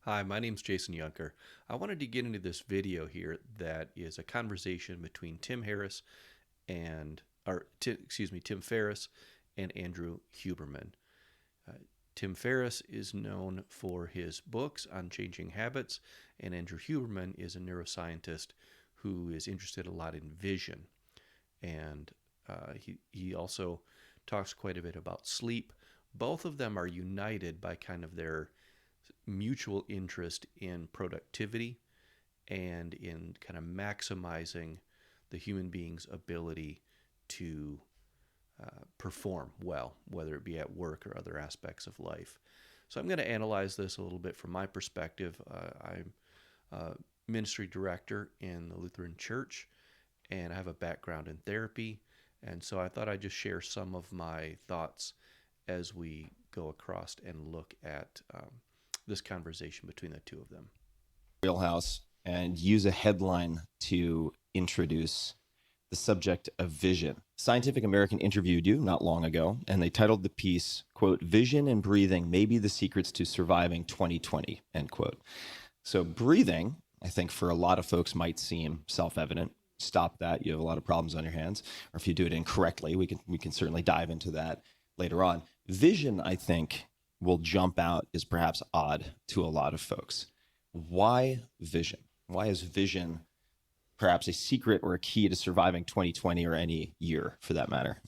Hi, my name's Jason Yunker. I wanted to get into this video here that is a conversation between Tim Harris and, Tim Ferriss and Andrew Huberman. Uh, Tim Ferriss is known for his books on changing habits, and Andrew Huberman is a neuroscientist who is interested a lot in vision. And he also talks quite a bit about sleep. Both of them are united by kind of their mutual interest in productivity and in kind of maximizing the human being's ability to perform well, whether it be at work or other aspects of life. So I'm going to analyze this a little bit from my perspective. I'm a ministry director in the Lutheran Church, and I have a background in therapy. And so I thought I'd just share some of my thoughts as we go across and look at this conversation between the two of them. Wheelhouse and use a headline to introduce the subject of vision. Scientific American interviewed you not long ago, and they titled the piece, quote, "Vision and breathing may be the secrets to surviving 2020," end quote. So breathing, I think for a lot of folks might seem self-evident. Stop that. You have a lot of problems on your hands. Or if you do it incorrectly, we can certainly dive into that later on. Vision, I think, will jump out as perhaps odd to a lot of folks. Why vision? Why is vision perhaps a secret or a key to surviving 2020 or any year for that matter?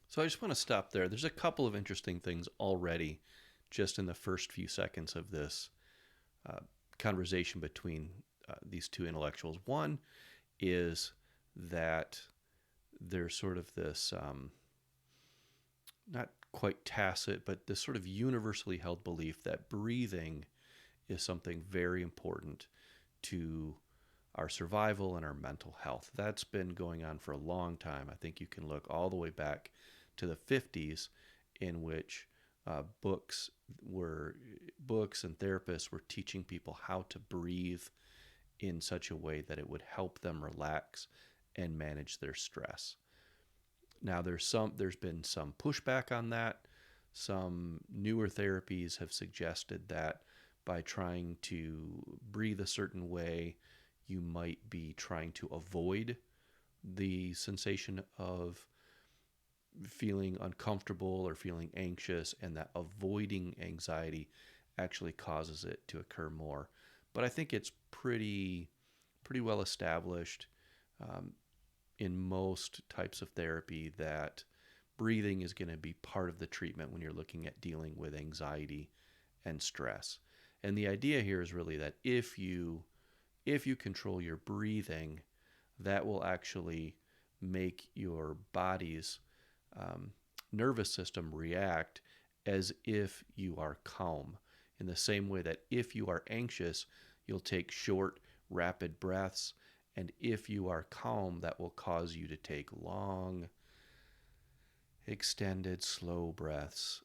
So I just want to stop there. There's a couple of interesting things already just in the first few seconds of this conversation between these two intellectuals. One is that there's sort of this, not quite tacit, but this sort of universally held belief that breathing is something very important to our survival and our mental health. That's been going on for a long time. I think you can look all the way back to the 50s, in which books and therapists were teaching people how to breathe in such a way that it would help them relax and manage their stress. Now there's been some pushback on that. Some newer therapies have suggested that by trying to breathe a certain way, you might be trying to avoid the sensation of feeling uncomfortable or feeling anxious, and that avoiding anxiety actually causes it to occur more. But I think it's pretty well established in most types of therapy that breathing is going to be part of the treatment when you're looking at dealing with anxiety and stress. And the idea here is really that if you control your breathing, that will actually make your body's nervous system react as if you are calm. In the same way that if you are anxious, you'll take short, rapid breaths, and if you are calm, that will cause you to take long, extended, slow breaths.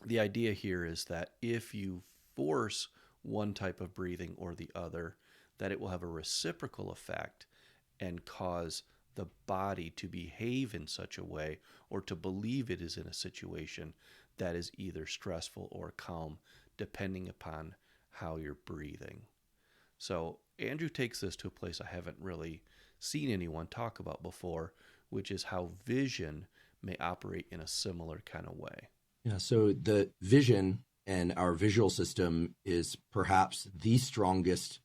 The idea here is that if you force one type of breathing or the other, that it will have a reciprocal effect and cause the body to behave in such a way or to believe it is in a situation that is either stressful or calm, depending upon how you're breathing. So Andrew takes this to a place I haven't really seen anyone talk about before, which is how vision may operate in a similar kind of way. Yeah, so the vision and our visual system is perhaps the strongest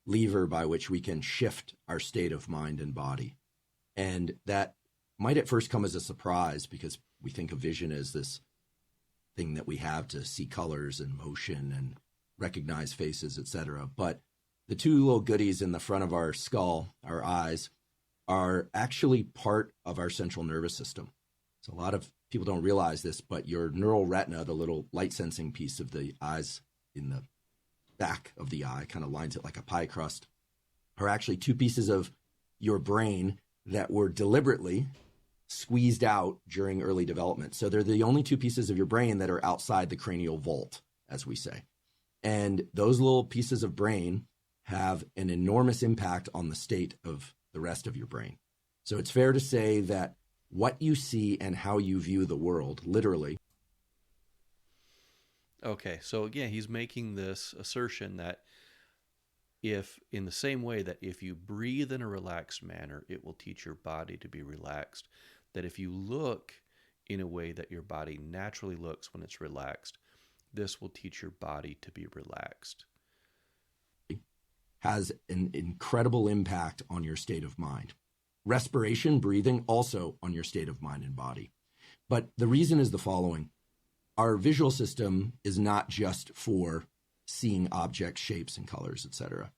lever by which we can shift our state of mind and body. And that might at first come as a surprise because we think of vision as this thing that we have to see colors and motion and recognize faces, etc. But the two little goodies in the front of our skull, our eyes, are actually part of our central nervous system. So a lot of people don't realize this, but your neural retina, the little light sensing piece of the eyes in the back of the eye, kind of lines it like a pie crust, are actually two pieces of your brain that were deliberately squeezed out during early development. So they're the only two pieces of your brain that are outside the cranial vault, as we say. And those little pieces of brain have an enormous impact on the state of the rest of your brain. So it's fair to say that what you see and how you view the world, literally. Okay, so again, he's making this assertion that if, in the same way that if you breathe in a relaxed manner, it will teach your body to be relaxed, that if you look in a way that your body naturally looks when it's relaxed, this will teach your body to be relaxed. Has an incredible impact on your state of mind. Respiration, breathing, also on your state of mind and body. But the reason is the following. Our visual system is not just for seeing objects, shapes, and colors, etc.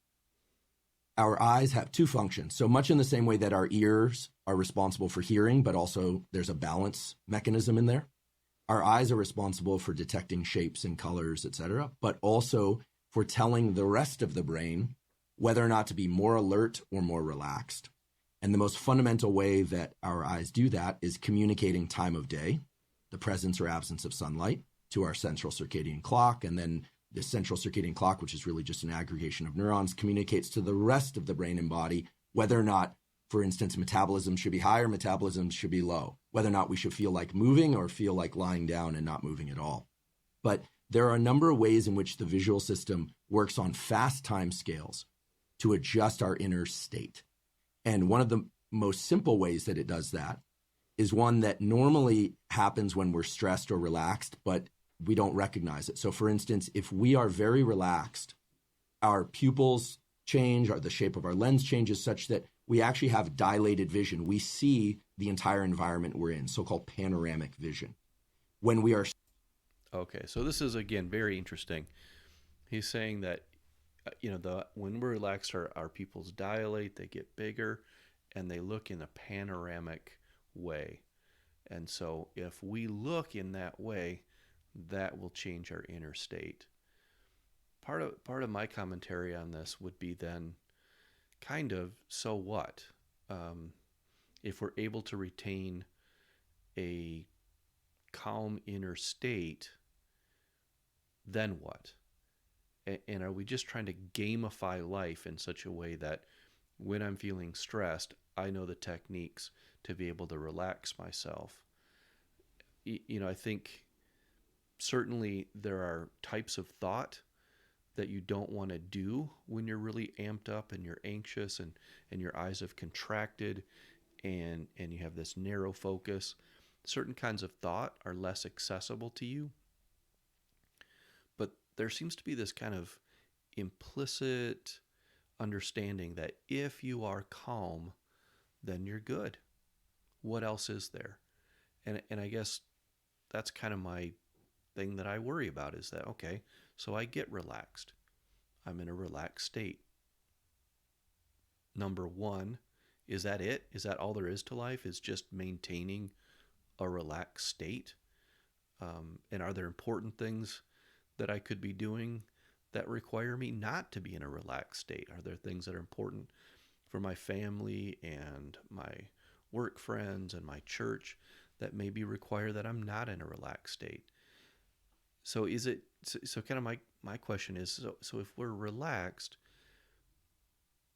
Our eyes have two functions. So much in the same way that our ears are responsible for hearing, but also there's a balance mechanism in there. Our eyes are responsible for detecting shapes and colors, etc., but also for telling the rest of the brain whether or not to be more alert or more relaxed. And the most fundamental way that our eyes do that is communicating time of day, the presence or absence of sunlight, to our central circadian clock. And then the central circadian clock, which is really just an aggregation of neurons, communicates to the rest of the brain and body whether or not, for instance, metabolism should be high or metabolism should be low, whether or not we should feel like moving or feel like lying down and not moving at all. But there are a number of ways in which the visual system works on fast time scales to adjust our inner state. And one of the most simple ways that it does that is one that normally happens when we're stressed or relaxed, but we don't recognize it. So for instance, if we are very relaxed, our pupils change, or the shape of our lens changes such that we actually have dilated vision. We see the entire environment we're in, so-called panoramic vision. When we are Okay, so this is again very interesting. He's saying that when we're relaxed, our pupils dilate, they get bigger, and they look in a panoramic way. And so if we look in that way, that will change our inner state. Part of my commentary on this would be then kind of, so what? Um, if we're able to retain a calm inner state, then what? And are we just trying to gamify life in such a way that when I'm feeling stressed, I know the techniques to be able to relax myself? I think certainly there are types of thought that you don't want to do when you're really amped up and you're anxious, and your eyes have contracted, and you have this narrow focus. Certain kinds of thought are less accessible to you, but there seems to be this kind of implicit understanding that if you are calm, then you're good. What else is there? And I guess that's kind of my thing that I worry about, is that, okay, so I get relaxed. I'm in a relaxed state. Number one, is that it? Is that all there is to life? Is just maintaining a relaxed state? And are there important things that I could be doing that require me not to be in a relaxed state? Are there things that are important for my family and my work friends and my church that maybe require that I'm not in a relaxed state? So is it so kind of my question is, so if we're relaxed,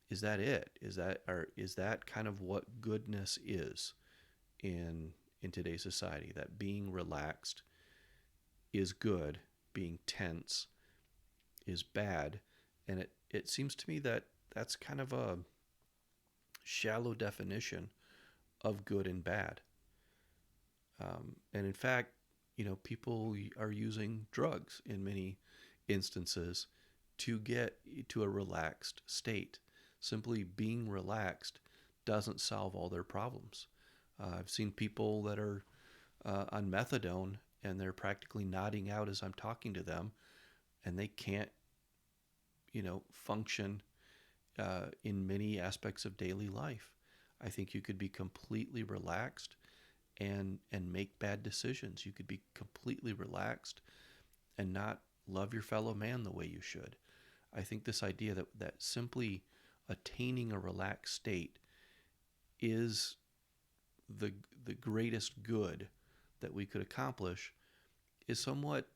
is that it? Is that kind of what goodness is in today's society, that being relaxed is good, being tense is bad? And it seems to me that that's kind of a shallow definition of good and bad. And in fact, people are using drugs in many instances to get to a relaxed state. Simply being relaxed doesn't solve all their problems. I've seen people that are on methadone, and they're practically nodding out as I'm talking to them, and they can't, function in many aspects of daily life. I think you could be completely relaxed and make bad decisions. You could be completely relaxed and not love your fellow man the way you should. I think this idea that simply attaining a relaxed state is the greatest good that we could accomplish is somewhat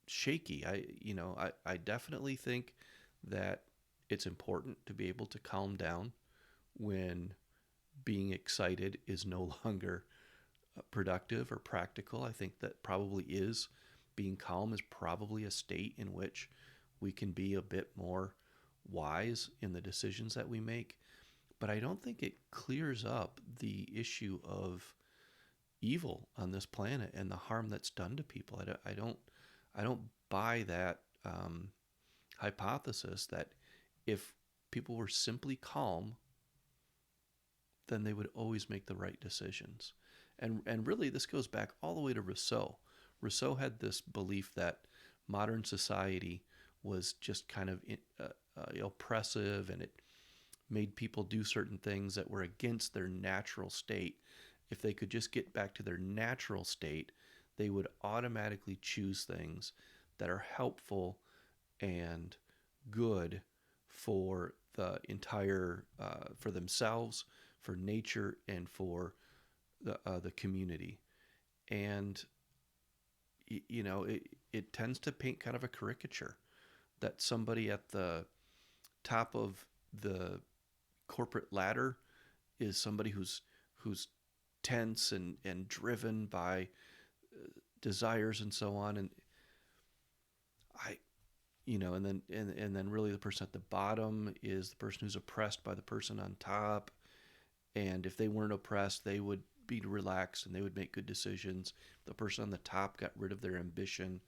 shaky. I definitely think that it's important to be able to calm down when being excited is no longer productive or practical. I think that probably is being calm is probably a state in which we can be a bit more wise in the decisions that we make. But I don't think it clears up the issue of evil on this planet and the harm that's done to people. I don't buy that hypothesis that if people were simply calm, then they would always make the right decisions. And really, this goes back all the way to Rousseau. Rousseau had this belief that modern society was just kind of oppressive, and it made people do certain things that were against their natural state. If they could just get back to their natural state, they would automatically choose things that are helpful and good for the entire, for themselves, for nature, and for the community. And it tends to paint kind of a caricature that somebody at the top of the corporate ladder is somebody who's tense and driven by desires and so on. And and then really the person at the bottom is the person who's oppressed by the person on top. And if they weren't oppressed, they would be relaxed and they would make good decisions. If the person on the top got rid of their ambition,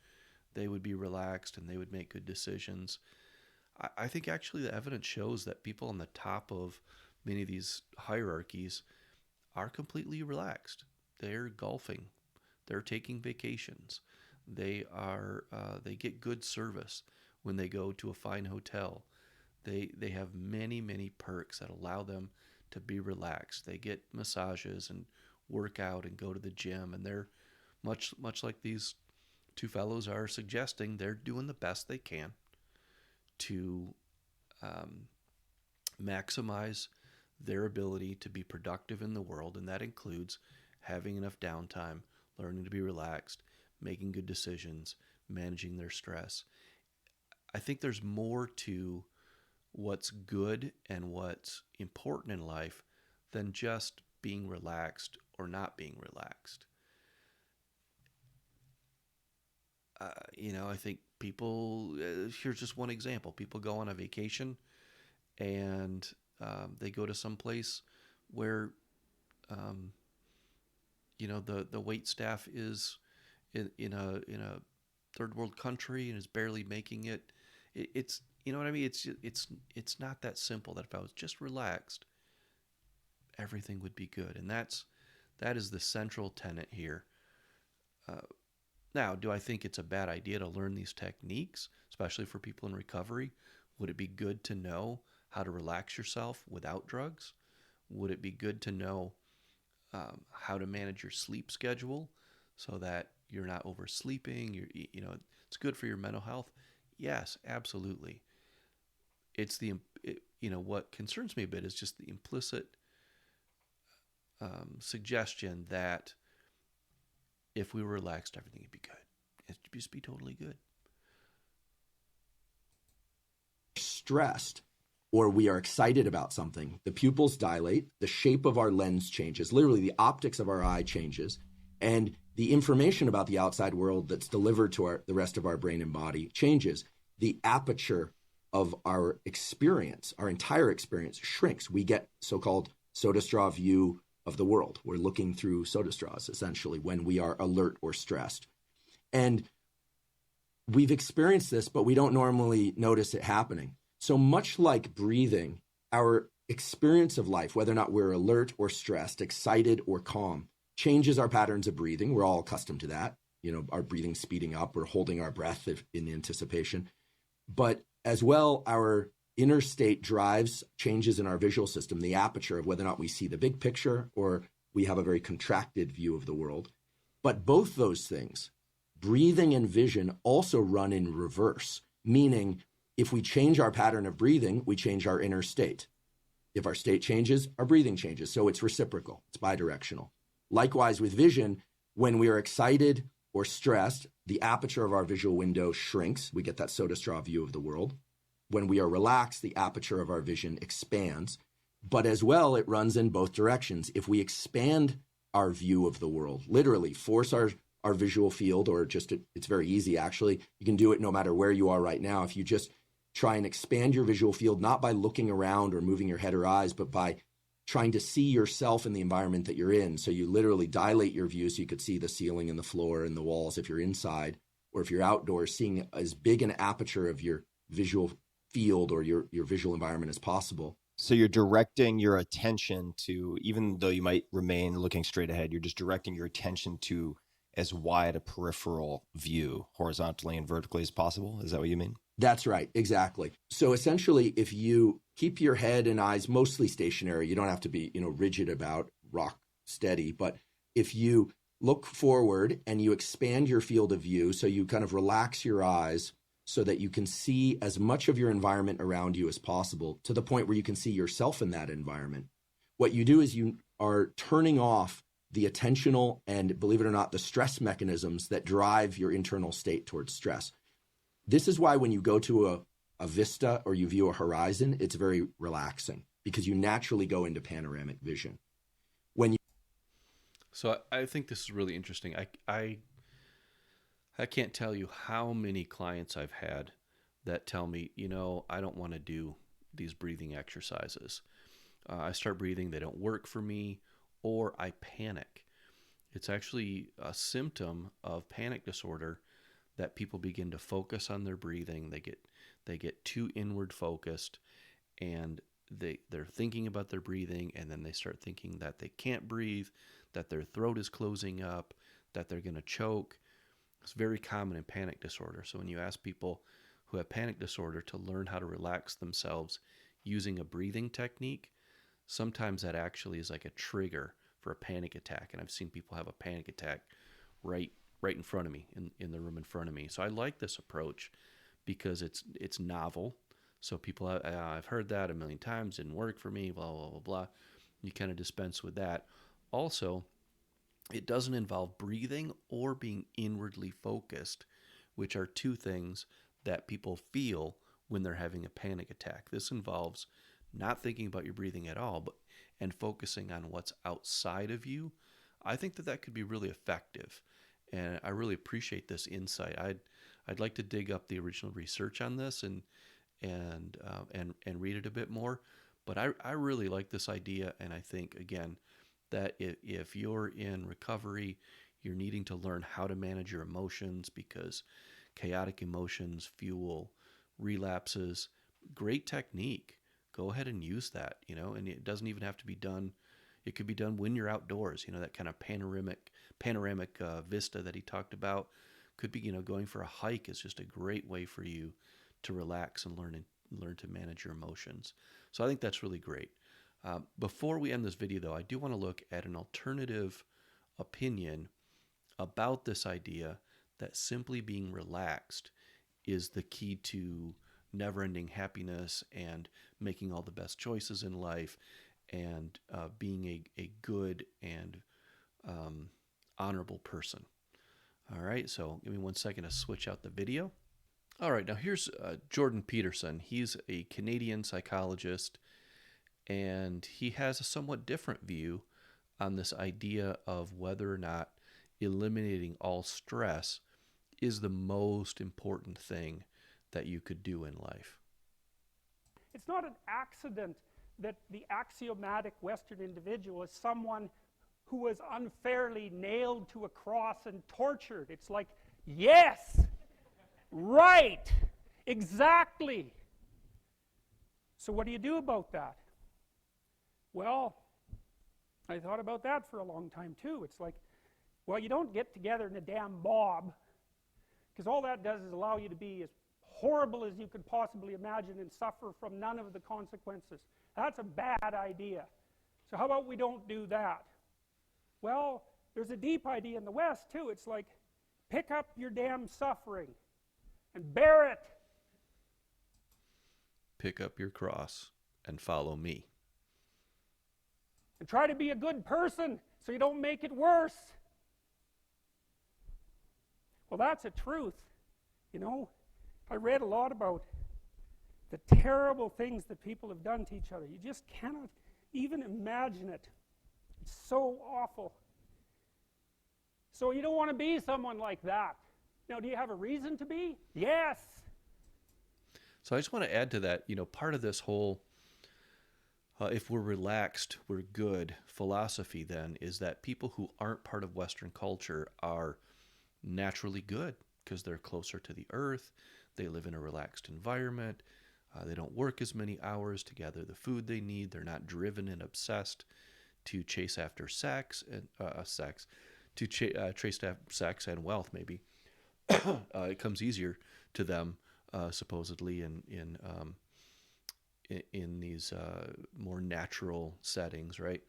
they would be relaxed and they would make good decisions. I think actually the evidence shows that people on the top of many of these hierarchies are completely relaxed. They're golfing. They're taking vacations. They get good service when they go to a fine hotel. They have many perks that allow them to be relaxed. They get massages and work out and go to the gym, and they're much like these two fellows are suggesting, they're doing the best they can to maximize their ability to be productive in the world, and that includes having enough downtime, learning to be relaxed, making good decisions, managing their stress. I think there's more to what's good and what's important in life than just being relaxed or not being relaxed. I think people, here's just one example. People go on a vacation and they go to some place where, the wait staff is in a third world country and is barely making it. It's, you know what I mean? It's not that simple that if I was just relaxed, everything would be good. And that is the central tenet here. Now, do I think it's a bad idea to learn these techniques, especially for people in recovery? Would it be good to know how to relax yourself without drugs? Would it be good to know how to manage your sleep schedule so that you're not oversleeping? It's good for your mental health. Yes, absolutely. What concerns me a bit is just the implicit suggestion that if we were relaxed, everything would be good. It'd just be totally good. Stressed, or we are excited about something, the pupils dilate, the shape of our lens changes, literally the optics of our eye changes, and the information about the outside world that's delivered to the rest of our brain and body changes. The aperture of our experience, our entire experience, shrinks. We get so-called soda straw view of the world. We're looking through soda straws, essentially, when we are alert or stressed. And we've experienced this, but we don't normally notice it happening. So much like breathing, our experience of life, whether or not we're alert or stressed, excited or calm, changes our patterns of breathing. We're all accustomed to that. Our breathing speeding up, we're holding our breath in anticipation. But as well, our inner state drives changes in our visual system, the aperture of whether or not we see the big picture or we have a very contracted view of the world. But both those things, breathing and vision, also run in reverse, meaning if we change our pattern of breathing, we change our inner state. If our state changes, our breathing changes. So it's reciprocal, it's bidirectional. Likewise with vision, when we are excited or stressed, the aperture of our visual window shrinks. We get that soda straw view of the world. When we are relaxed, the aperture of our vision expands. But as well, it runs in both directions. If we expand our view of the world, literally force our visual field, or just it's very easy actually. You can do it no matter where you are right now. If you just try and expand your visual field, not by looking around or moving your head or eyes, but by trying to see yourself in the environment that you're in. So you literally dilate your view so you could see the ceiling and the floor and the walls if you're inside, or if you're outdoors, seeing as big an aperture of your visual field or your visual environment as possible. So you're directing your attention to, even though you might remain looking straight ahead, you're just directing your attention to as wide a peripheral view, horizontally and vertically as possible. Is that what you mean? That's right, exactly. So essentially, if you keep your head and eyes mostly stationary, you don't have to be, rigid about rock steady, but if you look forward and you expand your field of view, so you kind of relax your eyes so that you can see as much of your environment around you as possible, to the point where you can see yourself in that environment. What you do is you are turning off the attentional and, believe it or not, the stress mechanisms that drive your internal state towards stress. This is why when you go to a vista or you view a horizon, it's very relaxing, because you naturally go into panoramic vision. So I think this is really interesting. I can't tell you how many clients I've had that tell me, I don't want to do these breathing exercises. I start breathing, they don't work for me, or I panic. It's actually a symptom of panic disorder that people begin to focus on their breathing. They get too inward focused, and they're thinking about their breathing, and then they start thinking that they can't breathe, that their throat is closing up, that they're going to choke. It's very common in panic disorder. So when you ask people who have panic disorder to learn how to relax themselves using a breathing technique, sometimes that actually is like a trigger for a panic attack. And I've seen people have a panic attack right in front of me, in the room in front of me. So I like this approach because it's novel. So people, I've heard that a million times, didn't work for me, blah, blah, blah, blah. You kind of dispense with that. Also, it doesn't involve breathing or being inwardly focused, which are two things that people feel when they're having a panic attack. This involves not thinking about your breathing at all, and focusing on what's outside of you. I think that could be really effective, and I really appreciate this insight. I'd like to dig up the original research on this and read it a bit more. But I really like this idea, and I think, again, that if you're in recovery, you're needing to learn how to manage your emotions, because chaotic emotions fuel relapses. Great technique. Go ahead and use that, and it doesn't even have to be done. It could be done when you're outdoors, that kind of panoramic vista that he talked about. Could be, going for a hike is just a great way for you to relax and learn to manage your emotions. So I think that's really great. Before we end this video, though, I do want to look at an alternative opinion about this idea that simply being relaxed is the key to never-ending happiness and making all the best choices in life, and being a good and honorable person. All right, so give me 1 second to switch out the video. All right, now here's Jordan Peterson. He's a Canadian psychologist, and he has a somewhat different view on this idea of whether or not eliminating all stress is the most important thing that you could do in life. It's not an accident that the axiomatic Western individual is someone who was unfairly nailed to a cross and tortured. It's like, yes, right, exactly. So what do you do about that? Well, I thought about that for a long time too. It's like, well, you don't get together in a damn mob, because all that does is allow you to be as horrible as you could possibly imagine and suffer from none of the consequences. That's a bad idea. So how about we don't do that? Well, there's a deep idea in the West too. It's like, pick up your damn suffering and bear it. Pick up your cross and follow me. And try to be a good person so you don't make it worse. Well, that's a truth. I read a lot about the terrible things that people have done to each other. You just cannot even imagine it. It's so awful. So you don't want to be someone like that. Now, do you have a reason to be? Yes. So I just want to add to that, part of this whole if we're relaxed, we're good philosophy then is that people who aren't part of Western culture are naturally good because they're closer to the earth. They live in a relaxed environment. They don't work as many hours to gather the food they need. They're not driven and obsessed to chase after chase after sex and wealth. Maybe it comes easier to them, supposedly in these more natural settings, right?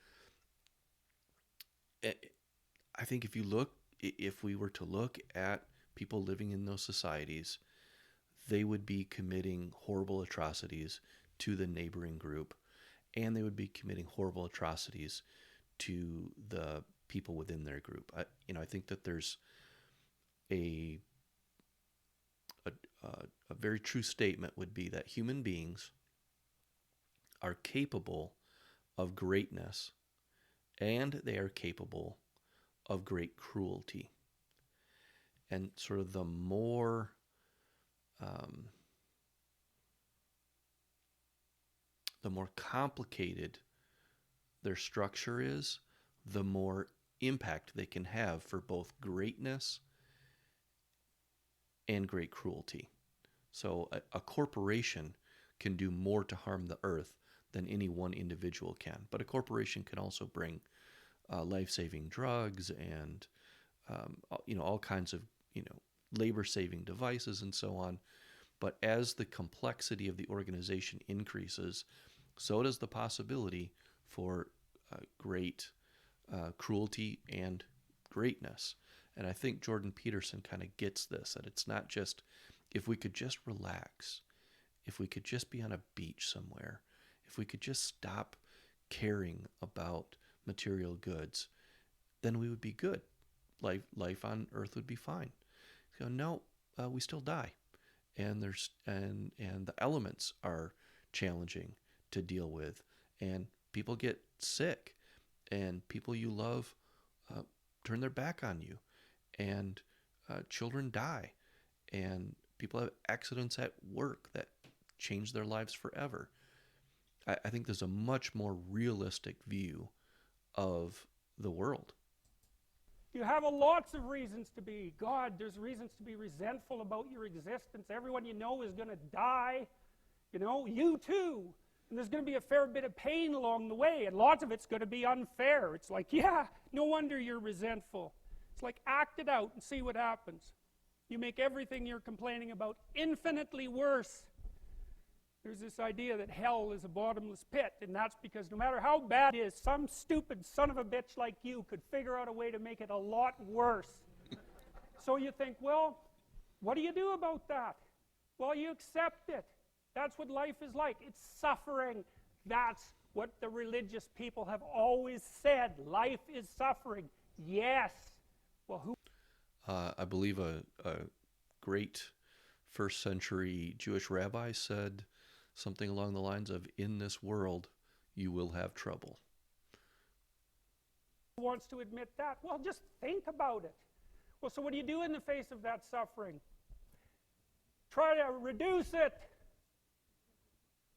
I think if we were to look at people living in those societies, they would be committing horrible atrocities to the neighboring group, and they would be committing horrible atrocities to the people within their group. I think that there's a very true statement would be that human beings are capable of greatness, and they are capable of great cruelty. And sort of the more complicated their structure is, the more impact they can have for both greatness and great cruelty. So a corporation can do more to harm the earth than any one individual can. But a corporation can also bring life-saving drugs and all kinds of labor-saving devices and so on. But as the complexity of the organization increases, so does the possibility for great cruelty and greatness. And I think Jordan Peterson kind of gets this, that it's not just if we could just relax, if we could just be on a beach somewhere, if we could just stop caring about material goods, then we would be good. Life on Earth would be fine. So no, we still die, and the elements are challenging to deal with, and people get sick, and people you love turn their back on you, and children die, and people have accidents at work that change their lives forever. I think there's a much more realistic view of the world. You have lots of reasons to be. God, there's reasons to be resentful about your existence. Everyone you know is going to die. You too. And there's going to be a fair bit of pain along the way, and lots of it's going to be unfair. It's like, yeah, no wonder you're resentful. It's like, act it out and see what happens. You make everything you're complaining about infinitely worse. There's this idea that hell is a bottomless pit, and that's because no matter how bad it is, some stupid son of a bitch like you could figure out a way to make it a lot worse. So you think, well, what do you do about that? Well, you accept it. That's what life is like. It's suffering. That's what the religious people have always said. Life is suffering. Yes. Well, who? I believe a great first century Jewish rabbi said something along the lines of, in this world, you will have trouble. Who wants to admit that? Well, just think about it. Well, so what do you do in the face of that suffering? Try to reduce it.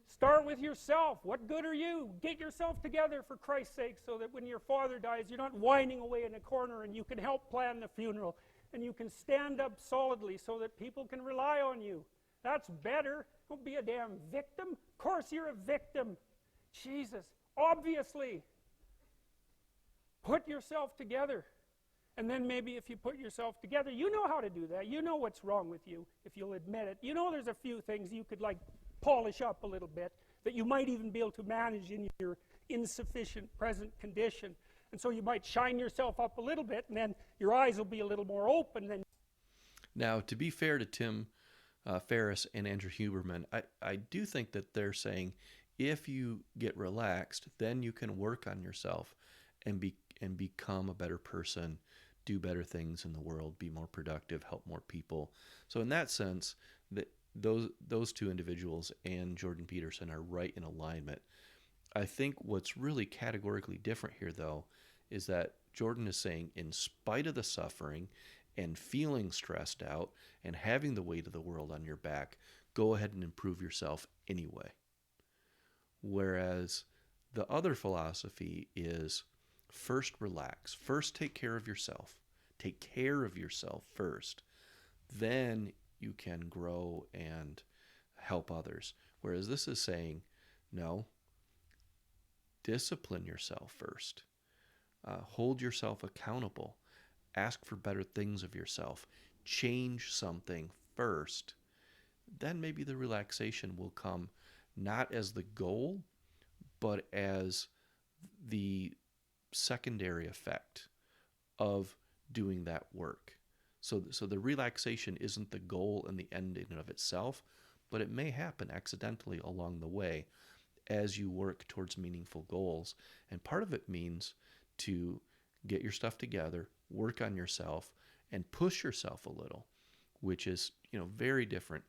Start with yourself. What good are you? Get yourself together, for Christ's sake, so that when your father dies, you're not whining away in a corner, and you can help plan the funeral, and you can stand up solidly so that people can rely on you. That's better. Don't be a damn victim. Of course you're a victim. Jesus, obviously. Put yourself together. And then maybe if you put yourself together, you know how to do that. You know what's wrong with you, if you'll admit it. You know there's a few things you could polish up a little bit, that you might even be able to manage in your insufficient present condition. And so you might shine yourself up a little bit, and then your eyes will be a little more open. Now, to be fair to Tim Ferriss and Andrew Huberman, I do think that they're saying if you get relaxed, then you can work on yourself and become a better person, do better things in the world, be more productive, help more people. So in that sense, that those two individuals and Jordan Peterson are right in alignment. I think what's really categorically different here, though, is that Jordan is saying, in spite of the suffering and feeling stressed out and having the weight of the world on your back, go ahead and improve yourself anyway. Whereas the other philosophy is first relax, first take care of yourself. Take care of yourself first. Then you can grow and help others. Whereas this is saying, no, discipline yourself first. Hold yourself accountable. Ask for better things of yourself. Change something first. Then maybe the relaxation will come not as the goal, but as the secondary effect of doing that work. So the relaxation isn't the goal and the end in and of itself, but it may happen accidentally along the way as you work towards meaningful goals. And part of it means to get your stuff together, work on yourself, and push yourself a little, which is, very different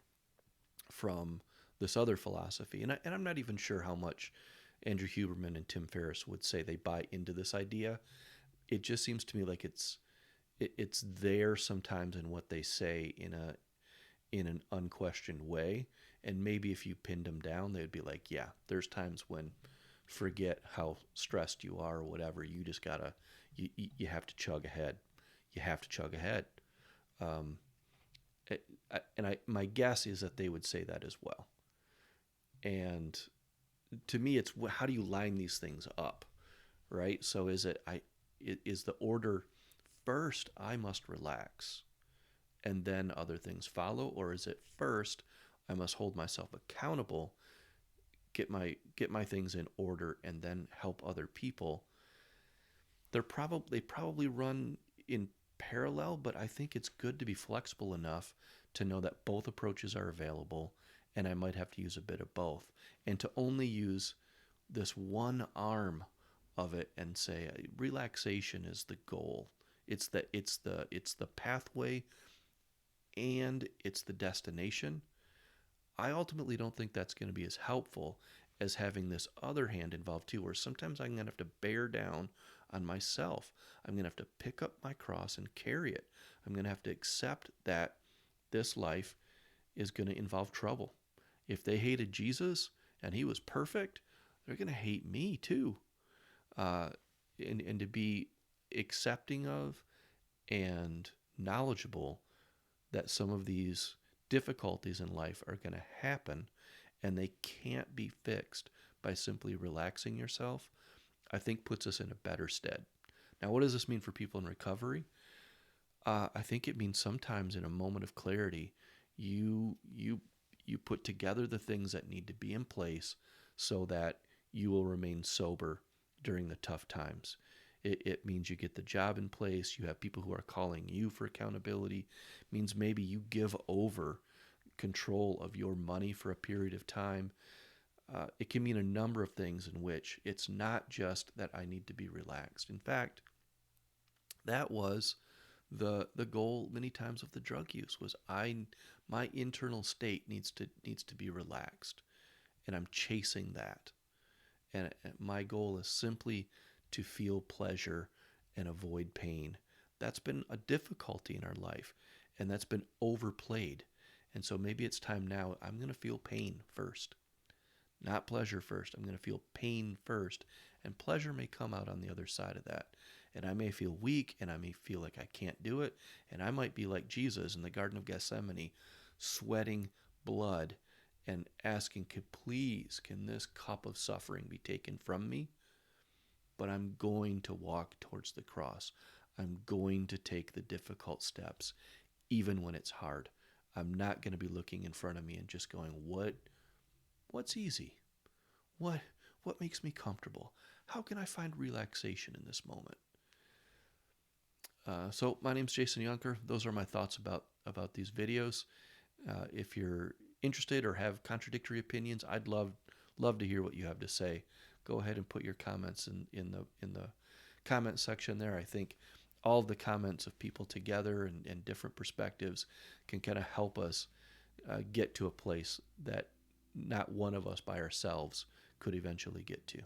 from this other philosophy. And I'm not even sure how much Andrew Huberman and Tim Ferriss would say they buy into this idea. It just seems to me like it's there sometimes in what they say in an unquestioned way. And maybe if you pinned them down, they'd be like, yeah, there's times when forget how stressed you are or whatever. You just gotta, you have to chug ahead. You have to chug ahead. My guess is that they would say that as well. And to me, it's how do you line these things up, right? So is the order first I must relax and then other things follow, or is it first I must hold myself accountable, get my things in order, and then help other people? They probably run in parallel, but I think it's good to be flexible enough to know that both approaches are available, and I might have to use a bit of both, and to only use this one arm of it and say relaxation is the goal. It's the pathway and it's the destination. I ultimately don't think that's going to be as helpful as having this other hand involved too, where sometimes I'm going to have to bear down on myself. I'm going to have to pick up my cross and carry it. I'm going to have to accept that this life is going to involve trouble. If they hated Jesus and he was perfect, they're going to hate me too. And to be accepting of and knowledgeable that some of these difficulties in life are going to happen and they can't be fixed by simply relaxing yourself, I think puts us in a better stead. Now, what does this mean for people in recovery? I think it means sometimes in a moment of clarity, you put together the things that need to be in place so that you will remain sober during the tough times. It means you get the job in place. You have people who are calling you for accountability. It means maybe you give over control of your money for a period of time. It can mean a number of things in which it's not just that I need to be relaxed. In fact, that was the goal many times of the drug use was my internal state needs to be relaxed, and I'm chasing that. And my goal is simply to feel pleasure and avoid pain. That's been a difficulty in our life, and that's been overplayed. And so maybe it's time now, I'm going to feel pain first, not pleasure first. I'm going to feel pain first, and pleasure may come out on the other side of that. And I may feel weak, and I may feel like I can't do it, and I might be like Jesus in the Garden of Gethsemane, sweating blood and asking, can this cup of suffering be taken from me? But I'm going to walk towards the cross. I'm going to take the difficult steps, even when it's hard. I'm not going to be looking in front of me and just going, what's easy? What makes me comfortable? How can I find relaxation in this moment? So my name's Jason Yunker. Those are my thoughts about these videos. If you're interested or have contradictory opinions, I'd love to hear what you have to say. Go ahead and put your comments in the comment section there. I think all of the comments of people together and different perspectives can kind of help us get to a place that not one of us by ourselves could eventually get to.